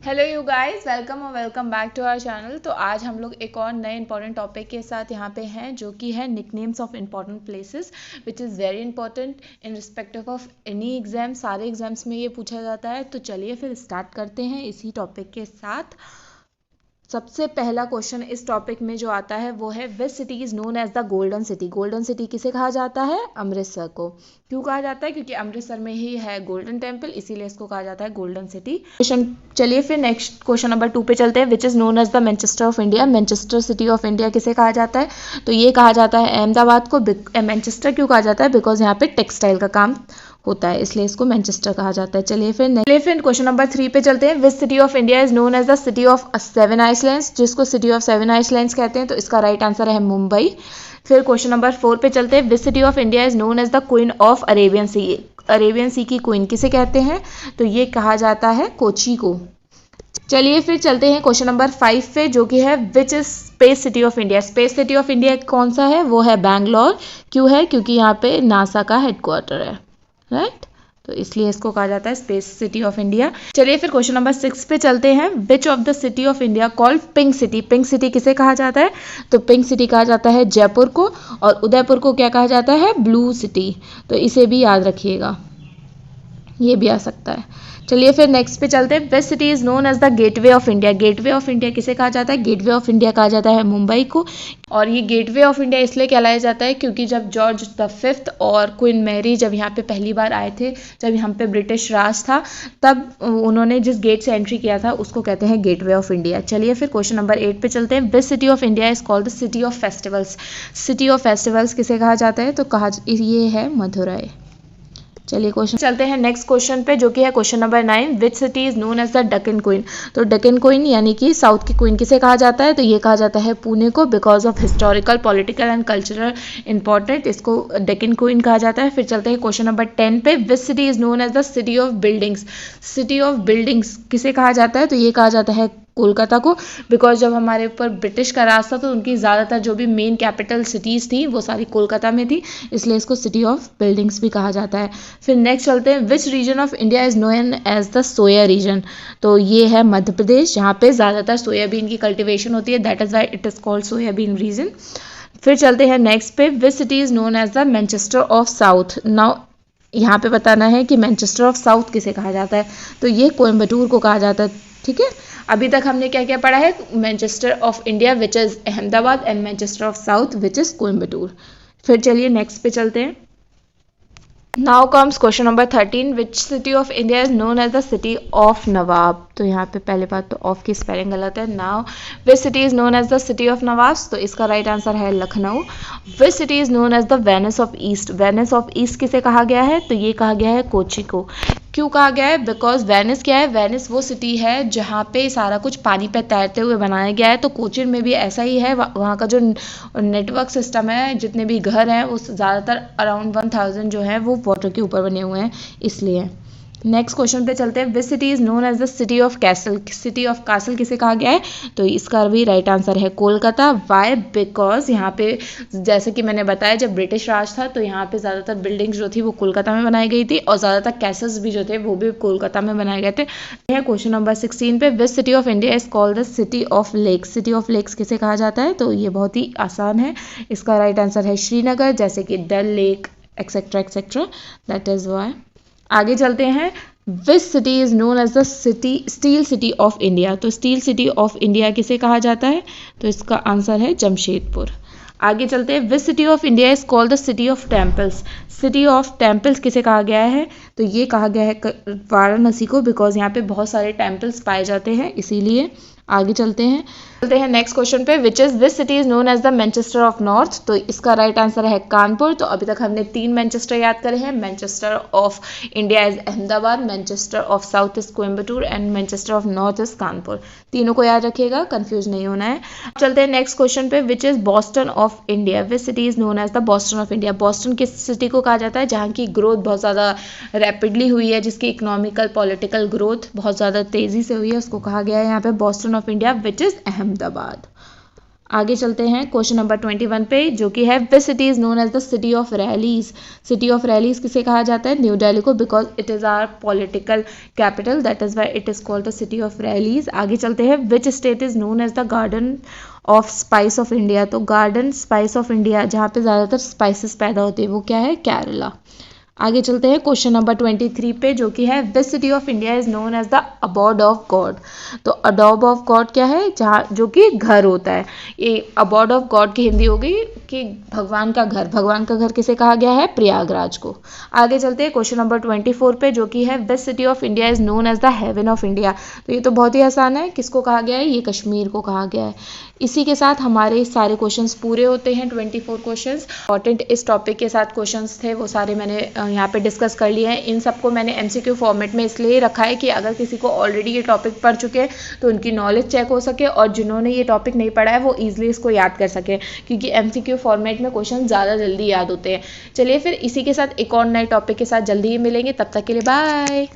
Hello you guys, welcome और welcome back to our channel. तो आज हम लोग एक और नए इंपॉर्टेंट टॉपिक के साथ यहाँ पे हैं, जो कि है nicknames of important places, which is very important in respective of any exam. सारे एग्जाम्स में ये पूछा जाता है। तो चलिए फिर स्टार्ट करते हैं इसी टॉपिक के साथ। सबसे पहला क्वेश्चन इस टॉपिक में जो आता है वो है, which city is known as the golden city. Golden city किसे कहा जाता है? अमृतसर को। क्यों कहा जाता है? क्योंकि अमृतसर में ही है गोल्डन टेम्पल, इसीलिए इसको कहा जाता है गोल्डन सिटी। क्वेश्चन चलिए फिर नेक्स्ट क्वेश्चन नंबर 2 पे चलते हैं। Which is known as the Manchester of India. Manchester city of India किसे कहा जाता है? तो ये कहा जाता है अहमदाबाद को। मैनचेस्टर क्यों कहा जाता है? बिकॉज यहाँ पे टेक्सटाइल का काम होता है, इसलिए इसको मैनचेस्टर कहा जाता है। चलिए फिर क्वेश्चन नंबर 3 पे चलते हैं। Which city of India is known as the city of 7 islands, जिसको सिटी ऑफ 7 आइसलैंड्स कहते हैं। तो इसका राइट आंसर है मुंबई। फिर क्वेश्चन नंबर 4 पे चलते हैं। Which city of India is known as the queen of Arabian sea. Arabian sea की क्वीन किसे कहते हैं? तो ये कहा जाता है कोची को। चलिए फिर चलते हैं क्वेश्चन नंबर 5 पे, जो कि है which is space city of India. Space city of India कौन सा है? वो है बैंगलोर। क्यों है? क्योंकि यहाँ पे नासा का हेडक्वार्टर है, राइट। तो इसलिए इसको कहा जाता है स्पेस सिटी ऑफ इंडिया। चलिए फिर क्वेश्चन नंबर 6 पे चलते हैं। Which of the city of India called pink city. Pink city किसे कहा जाता है? तो पिंक सिटी कहा जाता है जयपुर को। और उदयपुर को क्या कहा जाता है? Blue city. तो इसे भी याद रखिएगा, ये भी आ सकता है। चलिए फिर नेक्स्ट पे चलते हैं। Which city is known as the gateway of India. Gateway of India किसे कहा जाता है? गेटवे ऑफ इंडिया कहा जाता है मुंबई को। और ये गेटवे ऑफ इंडिया इसलिए कहलाया जाता है क्योंकि जब जॉर्ज द 5th और क्वीन मैरी जब यहाँ पे पहली बार आए थे, जब यहाँ पे ब्रिटिश राज था, तब उन्होंने जिस गेट से एंट्री किया था उसको कहते हैं गेटवे ऑफ इंडिया। चलिए फिर क्वेश्चन नंबर 8 पे चलते हैं। Which city of India is called the city of festivals. City of festivals किसे कहा जाता है? तो ये है मथुराई। चलिए क्वेश्चन चलते हैं नेक्स्ट क्वेश्चन पे, जो कि है question number 9। Which city is known as the Deccan queen. तो डेक्कन क्वीन यानी कि साउथ की क्वीन किसे कहा जाता है? तो ये कहा जाता है पुणे को, because of historical, political and cultural important इसको डेक्कन क्वीन कहा जाता है। फिर चलते हैं क्वेश्चन नंबर 10 पे। Which city is known as the city of buildings. City of buildings किसे कहा जाता है? तो ये कहा जाता है कोलकाता को, बिकॉज जब हमारे ऊपर ब्रिटिश का राज था तो उनकी ज़्यादातर जो भी मेन कैपिटल सिटीज़ थी वो सारी कोलकाता में थी, इसलिए इसको सिटी ऑफ बिल्डिंग्स भी कहा जाता है। फिर नेक्स्ट चलते हैं। Which region of India is known as the soya region. तो ये है मध्य प्रदेश, जहाँ पे ज़्यादातर सोयाबीन की कल्टिवेशन होती है, that is why it is called soybean region. फिर चलते हैं नेक्स्ट पे। Which city is known as the Manchester of south. Now यहाँ पे बताना है कि मैनचेस्टर ऑफ साउथ किसे कहा जाता है। तो ये कोयम्बटूर को कहा जाता है, ठीक है। अभी तक हमने क्या क्या पढ़ा है? Manchester of India which is Ahmedabad and Manchester of south which is Coimbatore. फिर चलिए नेक्स्ट पे चलते हैं। Now comes question number 13। Which city of India is known as the city of nawab. तो यहाँ पे पहले बात तो ऑफ की स्पेलिंग गलत है। Now which city is known as the city of nawab. तो इसका राइट आंसर है Lucknow. Which city is known as the Venice of east. Venice of east किसे कहा गया है? तो ये कहा गया है कोची को। क्यों कहा गया है? बिकॉज वेनिस क्या है? वेनिस वो सिटी है जहाँ पे सारा कुछ पानी पे तैरते हुए बनाया गया है। तो कोचीन में भी ऐसा ही है। वहाँ का जो नेटवर्क सिस्टम है, जितने भी घर हैं, वो ज़्यादातर अराउंड 1000 जो है वो वाटर के ऊपर बने हुए हैं, इसलिए। नेक्स्ट क्वेश्चन पे चलते हैं। Which city is known as the city of castle. City of castle किसे कहा गया है? तो इसका भी राइट आंसर है कोलकाता। वाई? बिकॉज यहाँ पे जैसे कि मैंने बताया, जब ब्रिटिश राज था तो यहाँ पे ज़्यादातर बिल्डिंग्स जो थी वो कोलकाता में बनाई गई थी, और ज़्यादातर कैसल्स भी जो थे वो भी कोलकाता में बनाए गए थे। यह क्वेश्चन नंबर 16 पे। Which city of India is called the city of lakes. City of lakes किसे कहा जाता है? तो ये बहुत ही आसान है। इसका राइट आंसर है श्रीनगर, जैसे कि Dal lake etcetera etcetera, that is why. आगे चलते हैं। Which city is known as the steel city of India. तो स्टील सिटी ऑफ इंडिया किसे कहा जाता है? तो इसका आंसर है जमशेदपुर। आगे चलते हैं। Which city of India is called the city of temples. City of temples किसे कहा गया है? तो ये कहा गया है वाराणसी को, बिकॉज यहाँ पे बहुत सारे टेम्पल्स पाए जाते हैं, इसीलिए। आगे चलते हैं नेक्स्ट क्वेश्चन पे। Which city is known as the Manchester of north. तो इसका राइट आंसर है कानपुर। तो अभी तक हमने 3 मैनचेस्टर याद करे हैं। Manchester of India is Ahmedabad, Manchester of south is Coimbatore and Manchester of north is Kanpur. तीनों को याद रखिएगा, कंफ्यूज नहीं होना है। चलते हैं नेक्स्ट क्वेश्चन पे। Which is Boston of India. Which city is known as the Boston of India. Boston किस सिटी को कहा जाता है? जहाँ की ग्रोथ बहुत ज़्यादा रैपिडली हुई है, जिसकी इकोनॉमिकल पॉलिटिकल ग्रोथ बहुत ज़्यादा तेज़ी से हुई है, उसको कहा गया है यहाँ पे Boston of India, which is Ahmedabad. आगे चलते हैं क्वेश्चन नंबर 21 पे, जो कि है which city is known as the city of rallies. City of rallies किसे कहा जाता है? न्यू दिल्ली को, because it is our political capital, that is why it is called the city of rallies. आगे चलते हैं which state is known as the garden of spice of India. तो garden spice of India, जहाँ पे ज़्यादातर spices पैदा होते हैं, वो क्या है? केरला। आगे चलते हैं क्वेश्चन नंबर 23 पे, जो कि है which city of India is known as the abode of God. तो अडोब ऑफ गॉड क्या है? जहाँ जो कि घर होता है। ये अबोर्ड ऑफ गॉड की हिंदी हो गई कि भगवान का घर। भगवान का घर किसे कहा गया है? प्रयागराज को। आगे चलते हैं क्वेश्चन नंबर 24 पे, जो कि है which city of India is known as the heaven of India. तो ये तो बहुत ही आसान है, किसको कहा गया है? ये कश्मीर को कहा गया है। इसी के साथ हमारे सारे क्वेश्चंस पूरे होते हैं, 24 क्वेश्चंस। इंपॉर्टेंट इस टॉपिक के साथ क्वेश्चंस थे, वो सारे मैंने यहाँ पे डिस्कस कर लिए हैं। इन सबको मैंने एमसीक्यू फॉर्मेट में इसलिए रखा है कि अगर किसी को ऑलरेडी ये टॉपिक पढ़ चुके हैं तो उनकी नॉलेज चेक हो सके, और जिन्होंने ये टॉपिक नहीं पढ़ा है वो ईजिली इसको याद कर सके, क्योंकि एमसीक्यू फॉर्मेट में क्वेश्चन ज़्यादा जल्दी याद होते हैं। चलिए फिर इसी के साथ एक और नए टॉपिक के साथ जल्दी ही मिलेंगे, तब तक के लिए बाय।